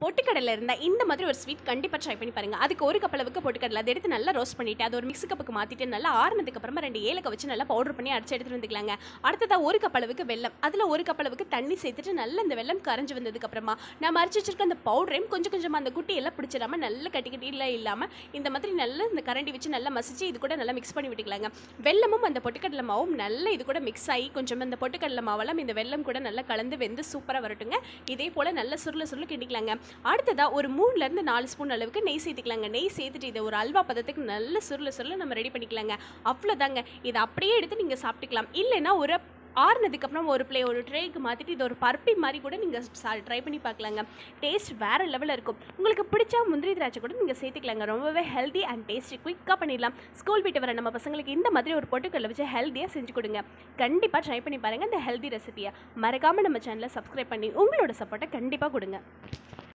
பொட்டுக்கடலை இருந்தால் இந்த மாதிரி ஒரு ஸ்வீட் கண்டிப்பாக ட்ரை பண்ணி பாருங்கள். அதுக்கு ஒரு கப் அளவுக்கு பொட்டுக்கடலை அதை எடுத்து நல்லா ரோஸ்ட் பண்ணிவிட்டு அது ஒரு மிக்ஸி கப்புக்கு மாற்றிட்டு நல்லா ஆறுனதுக்கு அப்புறமா 2 ஏலக்காய் வச்சு நல்லா பவுடர் பண்ணி அடிச்சு எடுத்துகிட்டு வந்துக்கலாங்க. அடுத்ததாக ஒரு கப் அளவுக்கு வெல்லம், அதில் ஒரு கப் அளவுக்கு தண்ணி சேர்த்துட்டு நல்லா இந்த வெல்லம் கரைஞ்சி வந்ததுக்கப்புறமா நம்ம அரைச்சி வச்சிருக்க அந்த பவுடரையும் கொஞ்சம் கொஞ்சமாக அந்த குட்டியெல்லாம் பிடிச்சிடாம நல்லா கட்டிக்கட்டியில் இல்லாமல் இந்த மாதிரி நல்லா இந்த கரண்டி வச்சு நல்லா மசிச்சு இது கூட நல்லா மிக்ஸ் பண்ணி விட்டுக்கலாங்க. வெல்லமும் அந்த பொட்டுக்கடலை மாவும் நல்லா இது கூட மிக்ஸ் ஆகி கொஞ்சம் அந்த பொட்டுக்கடலை மாவெல்லாம் இந்த வெல்லம் கூட நல்லா கலந்து வெந்து சூப்பராக வரட்டுங்க. இதே போல் நல்லா சுருள கிண்டிக்கலாங்க. அடுத்ததாக ஒரு 3லேருந்து 4 ஸ்பூன் அளவுக்கு நெய் சேர்த்துக்கலாங்க. நெய் சேர்த்துட்டு இதை ஒரு அல்வா பதத்துக்கு நல்ல சுருள நம்ம ரெடி பண்ணிக்கலாங்க. அவ்வளோதாங்க. இதை அப்படியே எடுத்து நீங்கள் சாப்பிட்டுக்கலாம். இல்லைன்னா ஒரு ஆறுனதுக்கப்புறம் ஒரு ட்ரேக்கு மாற்றிட்டு இது ஒரு பருப்பி மாதிரி கூட நீங்கள் ட்ரை பண்ணி பார்க்கலாங்க. டேஸ்ட் வேறு லெவலில் இருக்கும். உங்களுக்கு பிடிச்சா முந்திரி திராட்சை கூட நீங்கள் சேர்த்துக்கலாங்க. ரொம்பவே ஹெல்தி அண்ட் டேஸ்டி, குயிக்காக பண்ணிடலாம். ஸ்கூல் விட்டு வர நம்ம பசங்களுக்கு இந்த மாதிரி ஒரு பொட்டுக்கடலை வச்சு ஹெல்த்தியாக செஞ்சு கொடுங்க. கண்டிப்பாக ட்ரை பண்ணி பாருங்கள் இந்த ஹெல்தி ரெசிபியை. மறக்காமல் நம்ம சேனலை சப்ஸ்கிரைப் பண்ணி உங்களோட சப்போர்ட்டை கண்டிப்பாக கொடுங்க.